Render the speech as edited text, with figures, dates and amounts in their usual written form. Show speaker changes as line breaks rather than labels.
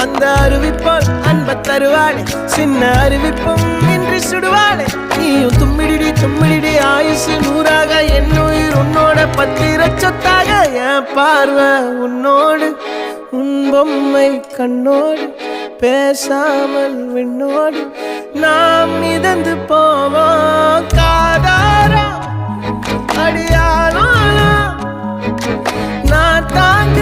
அந்த அறிவிப்போல் அன்ப தருவாளே சின்ன அறிவிப்பும் இன்றி சுடுவாளே நீயும் தும்மிடி ஆயுசு 100ஆக என் உயிர் உன்னோட பத்திர சொத்தாக என் பார்வை உன்னோடு உன் பொம்மை கண்ணோடு பேசாமல் விண்ணோடு நாம் மிதந்து போவோம் காதாரா அடியானோ நான் தாங்க